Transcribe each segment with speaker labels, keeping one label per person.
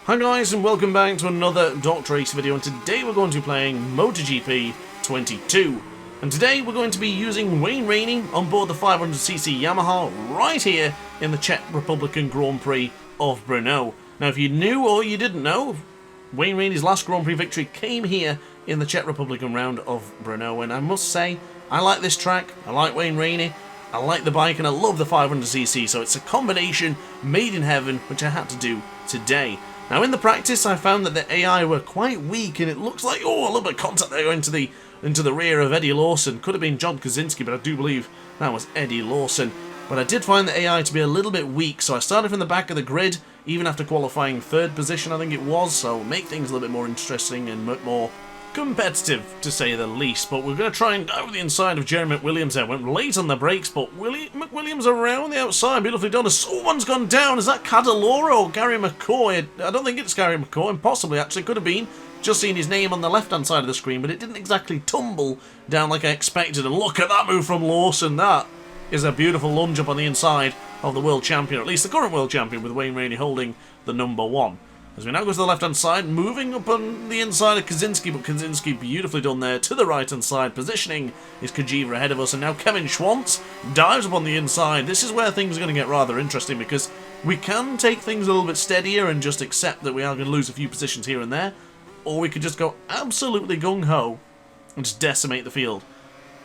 Speaker 1: Hi guys, and welcome back to another DrAce video, and today we're going to be playing MotoGP 22. And today we're going to be using Rainey on board the 500cc Yamaha right here in the Czech Republican Grand Prix of Brno. Now if you knew or you didn't know, Rainey's last Grand Prix victory came here in the Czech Republican round of Brno, and I must say, I like this track, I like Rainey, I like the bike, and I love the 500cc, so it's a combination made in heaven, which I had to do today. Now in the practice I found that the AI were quite weak, and it looks like, oh, a little bit of contact there into the rear of Eddie Lawson. Could have been John Kaczynski, but I do believe that was Eddie Lawson. But I did find the AI to be a little bit weak, so I started from the back of the grid, even after qualifying third position I think it was, so make things a little bit more interesting and more competitive, to say the least. But we're going to try and dive with the inside of Jerry McWilliams there. Went late on the brakes, but McWilliams around the outside, beautifully done. Someone's gone down. Is that Cadalora or Gary McCoy? I don't think it's Gary McCoy, and possibly actually could have been. Just seen his name on the left-hand side of the screen, but it didn't exactly tumble down like I expected. And look at that move from Lawson. That is a beautiful lunge up on the inside of the world champion, or at least the current world champion, with Rainey holding the number one. As we now go to the left-hand side, moving up on the inside of Kaczynski, but Kaczynski beautifully done there to the right-hand side. Positioning is Kajiva ahead of us, and now Kevin Schwantz dives up on the inside. This is where things are going to get rather interesting, because we can take things a little bit steadier and just accept that we are going to lose a few positions here and there, or we could just go absolutely gung-ho and just decimate the field.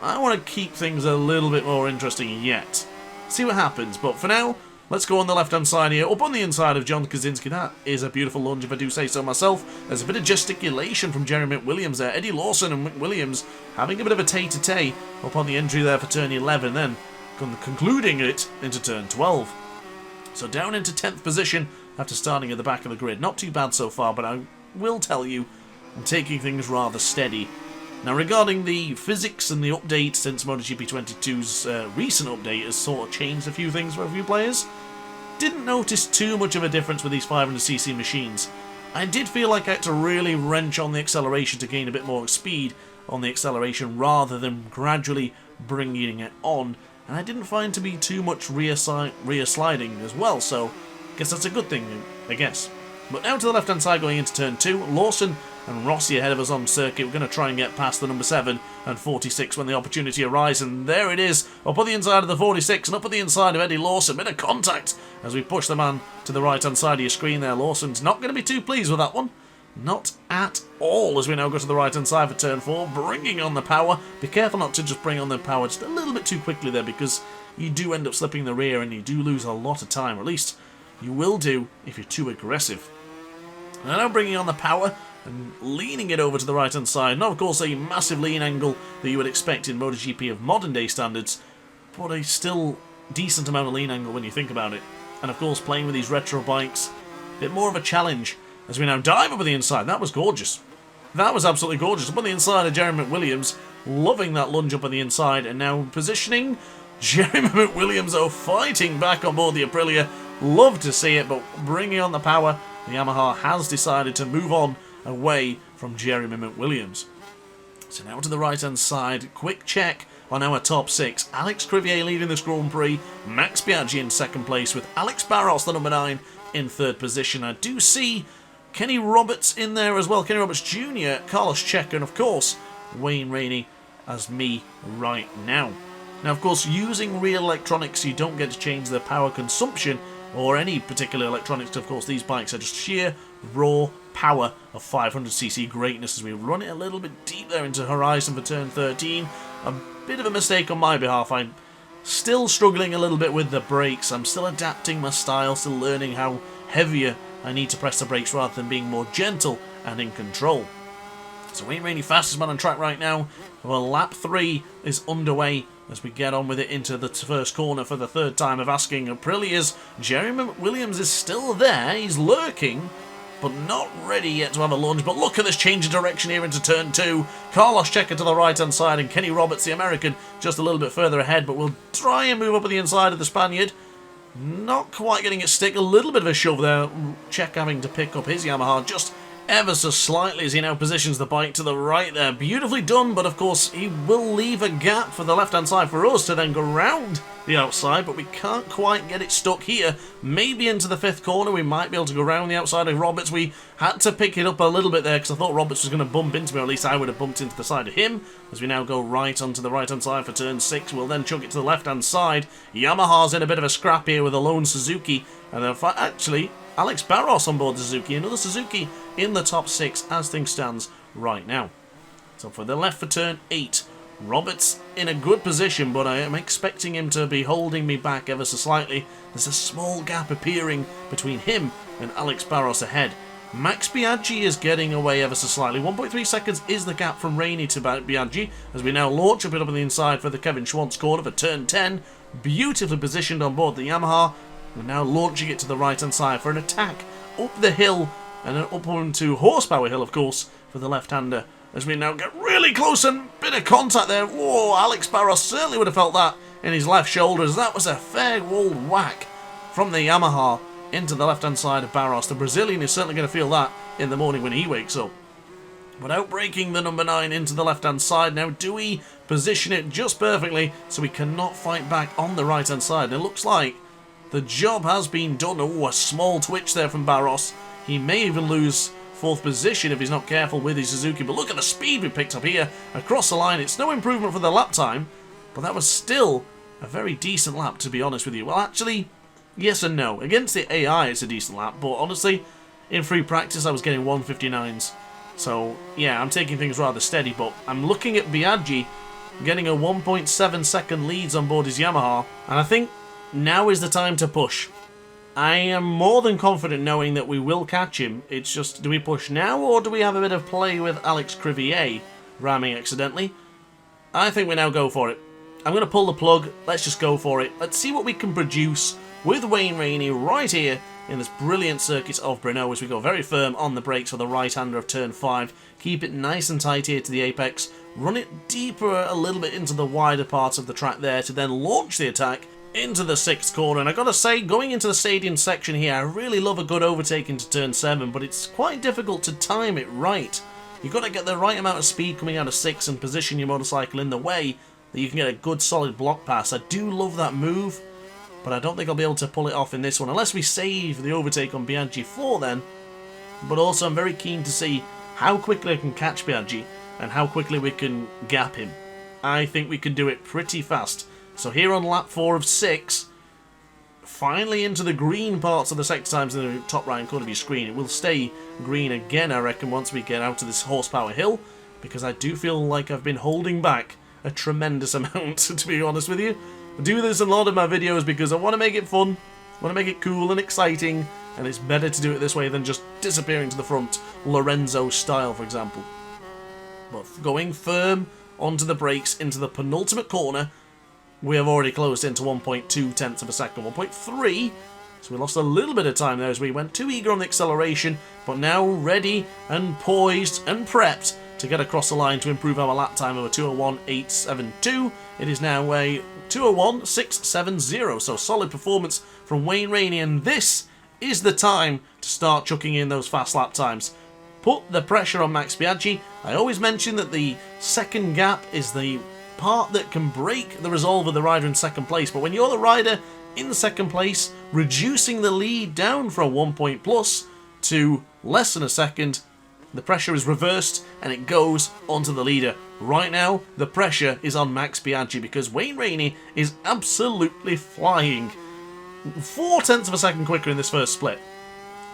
Speaker 1: I want to keep things a little bit more interesting yet. See what happens, but for now, let's go on the left-hand side here, up on the inside of John Kaczynski. That is a beautiful lunge, if I do say so myself. There's a bit of gesticulation from Jerry McWilliams there. Eddie Lawson and McWilliams having a bit of a tay-to-tay up on the entry there for turn 11, then concluding it into turn 12. So down into 10th position after starting at the back of the grid. Not too bad so far, but I will tell you, I'm taking things rather steady. Now regarding the physics and the update, since MotoGP 22's recent update has sort of changed a few things for a few players, didn't notice too much of a difference with these 500cc machines. I did feel like I had to really wrench on the acceleration to gain a bit more speed on the acceleration rather than gradually bringing it on, and I didn't find to be too much rear sliding as well, so I guess that's a good thing, I guess. But now to the left hand side going into turn 2, Lawson and Rossi ahead of us on circuit. We're going to try and get past the number 7 and 46 when the opportunity arises, and there it is, up on the inside of the 46 and up on the inside of Eddie Lawson. Bit of contact as we push the man to the right hand side of your screen there. Lawson's not going to be too pleased with that one. Not at all, as we now go to the right hand side for turn 4, bringing on the power. Be careful not to just bring on the power just a little bit too quickly there, because you do end up slipping the rear and you do lose a lot of time, or at least you will do if you're too aggressive. And now bringing on the power and leaning it over to the right hand side. Not of course a massive lean angle that you would expect in MotoGP of modern day standards, but a still decent amount of lean angle when you think about it. And of course playing with these retro bikes, a bit more of a challenge as we now dive up on the inside. That was gorgeous. That was absolutely gorgeous. Up on the inside of Jerry McWilliams, loving that lunge up on the inside, and now positioning Jerry McWilliams, oh, fighting back on board the Aprilia. Love to see it, but bringing on the power, the Yamaha has decided to move on away from Jeremy McWilliams. So now to the right hand side, quick check on our top 6. Alex Crivier leading this Grand Prix, Max Biaggi in second place, with Alex Barros, the number 9, in third position. I do see Kenny Roberts in there as well, Kenny Roberts Jr., Carlos Checa, and of course Rainey as me right now. Now of course, using real electronics, you don't get to change the power consumption or any particular electronics. Of course, these bikes are just sheer raw power of 500cc greatness. As we run it a little bit deep there into horizon for turn 13. A bit of a mistake on my behalf. I'm still struggling a little bit with the brakes. I'm still adapting my style, still learning how heavier I need to press the brakes rather than being more gentle and in control. So Rainey fastest man on track right now. Well, lap 3 is underway as we get on with it into the first corner for the third time of asking. Aprilia's Jerry McWilliams is still there. He's lurking, but not ready yet to have a lunge. But look at this change of direction here into turn 2. Carlos Checa to the right-hand side, and Kenny Roberts, the American, just a little bit further ahead. But we'll try and move up on the inside of the Spaniard. Not quite getting it stick. A little bit of a shove there. Checa having to pick up his Yamaha just ever so slightly as he now positions the bike to the right there. Beautifully done, but of course he will leave a gap for the left-hand side for us to then go round the outside, but we can't quite get it stuck here. Maybe into the 5th corner we might be able to go round the outside of Roberts. We had to pick it up a little bit there because I thought Roberts was going to bump into me, or at least I would have bumped into the side of him. As we now go right onto the right-hand side for turn 6, we'll then chuck it to the left-hand side. Yamaha's in a bit of a scrap here with a lone Suzuki, and then actually Alex Barros on board the Suzuki, another Suzuki in the top 6 as things stands right now. So for the left for turn 8, Roberts in a good position, but I am expecting him to be holding me back ever so slightly. There's a small gap appearing between him and Alex Barros ahead. Max Biaggi is getting away ever so slightly. 1.3 seconds is the gap from Rainey to Biaggi as we now launch a bit up on the inside for the Kevin Schwantz corner for turn 10. Beautifully positioned on board the Yamaha. We're now launching it to the right-hand side for an attack up the hill and then up onto Horsepower Hill, of course, for the left-hander. As we now get really close and bit of contact there. Whoa, Alex Barros certainly would have felt that in his left shoulder, as that was a fair old whack from the Yamaha into the left-hand side of Barros. The Brazilian is certainly going to feel that in the morning when he wakes up. But outbreaking the number 9 into the left-hand side. Now, do we position it just perfectly so we cannot fight back on the right-hand side? And it looks like the job has been done. Oh, a small twitch there from Barros. He may even lose 4th position if he's not careful with his Suzuki. But look at the speed we picked up here across the line. It's no improvement for the lap time, but that was still a very decent lap, to be honest with you. Well, actually, yes and no. Against the AI, it's a decent lap, but honestly, in free practice, I was getting 159s. So, yeah, I'm taking things rather steady, but I'm looking at Biaggi getting a 1.7 second leads on board his Yamaha, and I think now is the time to push. I am more than confident knowing that we will catch him. It's just, do we push now, or do we have a bit of play with Alex Crivier ramming accidentally? I think we now go for it. I'm going to pull the plug. Let's just go for it. Let's see what we can produce with Wayne Rainey right here in this brilliant circuit of Brno as we go very firm on the brakes for the right-hander of turn 5. Keep it nice and tight here to the apex. Run it deeper a little bit into the wider parts of the track there to then launch the attack into the 6th corner. And I gotta say, going into the stadium section here, I really love a good overtake into turn 7, but it's quite difficult to time it right. You've got to get the right amount of speed coming out of 6 and position your motorcycle in the way that you can get a good solid block pass. I do love that move, but I don't think I'll be able to pull it off in this one, unless we save the overtake on Biaggi 4 then. But also I'm very keen to see how quickly I can catch Biaggi and how quickly we can gap him. I think we can do it pretty fast. So here on lap 4 of 6, finally into the green parts of the sector times in the top right corner of your screen. It will stay green again, I reckon, once we get out to this Horsepower Hill, because I do feel like I've been holding back a tremendous amount, to be honest with you. I do this in a lot of my videos because I want to make it fun, I want to make it cool and exciting, and it's better to do it this way than just disappearing to the front, Lorenzo style, for example. But going firm onto the brakes into the penultimate corner, we have already closed into 1.2 tenths of a second, 1.3, so we lost a little bit of time there as we went too eager on the acceleration, but now ready and poised and prepped to get across the line to improve our lap time of a 2:01.872. It is now a 2:01.670, so solid performance from Wayne Rainey, and this is the time to start chucking in those fast lap times. Put the pressure on Max Biaggi. I always mention that the second gap is the part that can break the resolve of the rider in second place, but when you're the rider in second place, reducing the lead down from 1 point plus to less than a second, the pressure is reversed and it goes onto the leader. Right now, the pressure is on Max Biaggi because Wayne Rainey is absolutely flying. 4 tenths of a second quicker in this first split.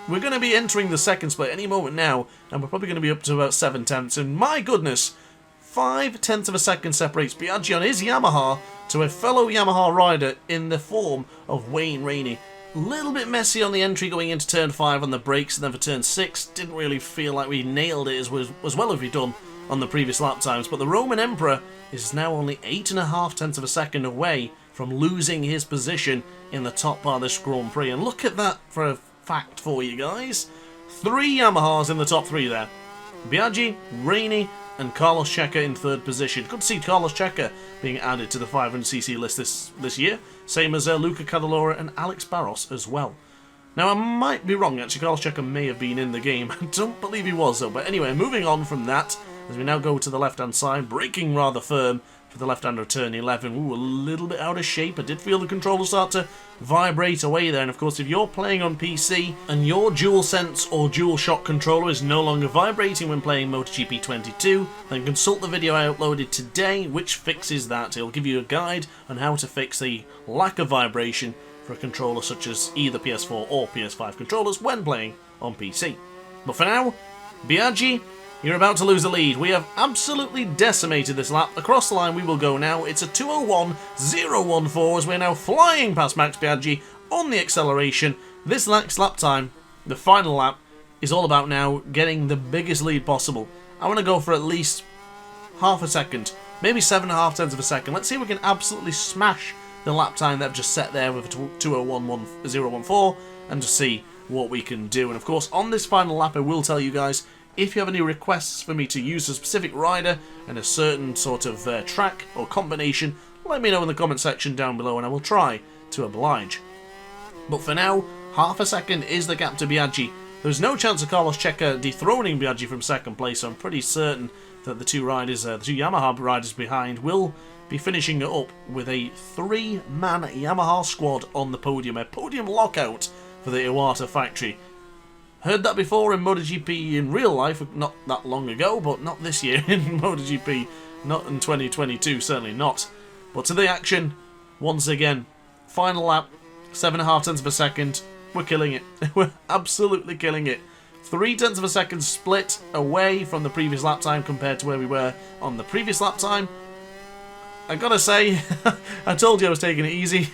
Speaker 1: We're going to be entering the second split any moment now, and we're probably going to be up to about 7 tenths, and my goodness, 5 tenths of a second separates Biaggi on his Yamaha to a fellow Yamaha rider in the form of Wayne Rainey. A little bit messy on the entry going into turn 5 on the brakes, and then for turn 6, didn't really feel like we nailed it as well as we've done on the previous lap times, but the Roman Emperor is now only 8.5 tenths of a second away from losing his position in the top part of this Grand Prix, and look at that for a fact for you guys. 3 Yamahas in the top 3 there. Biaggi, Rainey, and Carlos Checa in 3rd position. Good to see Carlos Checa being added to the 500cc list this year. Same as Luca Cadalora and Alex Barros as well. Now, I might be wrong, actually, Carlos Checker may have been in the game. I don't believe he was, though. But anyway, moving on from that, as we now go to the left-hand side, braking rather firm for the left-hander of turn 11. Ooh, a little bit out of shape. I did feel the controller start to vibrate away there. And, of course, if you're playing on PC and your DualSense or DualShock controller is no longer vibrating when playing MotoGP 22, then consult the video I uploaded today, which fixes that. It'll give you a guide on how to fix the lack of vibration for a controller such as either PS4 or PS5 controllers when playing on PC. But for now, Biaggi, you're about to lose the lead. We have absolutely decimated this lap. Across the line we will go now. It's a 2:01.014 as we're now flying past Max Biaggi on the acceleration. This next lap time, the final lap, is all about now getting the biggest lead possible. I want to go for at least half a second, maybe 7.5 tenths of a second. Let's see if we can absolutely smash the lap time that I've just set there with a 2:01.014 and just see what we can do. And of course, on this final lap, I will tell you guys, if you have any requests for me to use a specific rider and a certain sort of track or combination, let me know in the comment section down below and I will try to oblige. But for now, half a second is the gap to Biaggi. There's no chance of Carlos Checker dethroning Biaggi from second place, so I'm pretty certain that the two riders, the two Yamaha riders behind, will be finishing it up with a 3-man Yamaha squad on the podium. A podium lockout for the Iwata factory. Heard that before in MotoGP in real life, not that long ago, but not this year in MotoGP, not in 2022, certainly not. But to the action, once again, final lap, 7.5 tenths of a second, we're killing it. We're absolutely killing it. 3 tenths of a second split away from the previous lap time compared to where we were on the previous lap time. I gotta say, I told you I was taking it easy.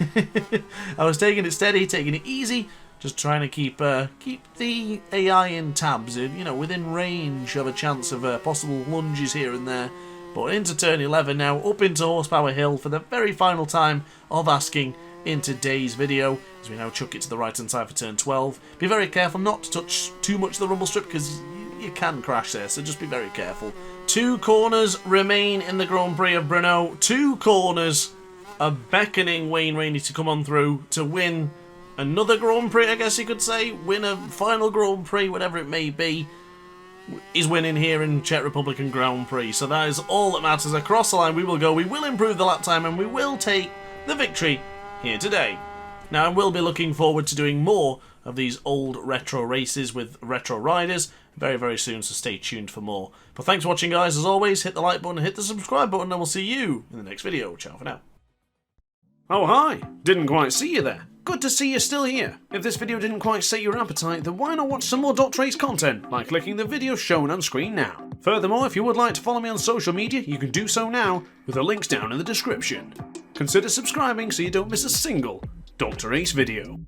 Speaker 1: I was taking it steady, taking it easy. Just trying to keep the AI in tabs, you know, within range of a chance of possible lunges here and there. But into turn 11 now, up into Horsepower Hill for the very final time of asking in today's video, as we now chuck it to the right hand side for turn 12. Be very careful not to touch too much of the rumble strip because you can crash there, so just be very careful. 2 corners remain in the Grand Prix of Brno. 2 corners are beckoning Wayne Rainey to come on through to win another Grand Prix, I guess you could say. Win a final Grand Prix, whatever it may be. He's winning here in Czech Republic and Grand Prix. So that is all that matters. Across the line we will go. We will improve the lap time and we will take the victory here today. Now I will be looking forward to doing more of these old retro races with retro riders very, very soon, so stay tuned for more. But thanks for watching, guys. As always, hit the like button, hit the subscribe button, and we'll see you in the next video. Ciao for now. Oh, hi. Didn't quite see you there. Good to see you're still here. If this video didn't quite sate your appetite, then why not watch some more DrAce content by clicking the video shown on screen now. Furthermore, if you would like to follow me on social media, you can do so now with the links down in the description. Consider subscribing so you don't miss a single DrAce video.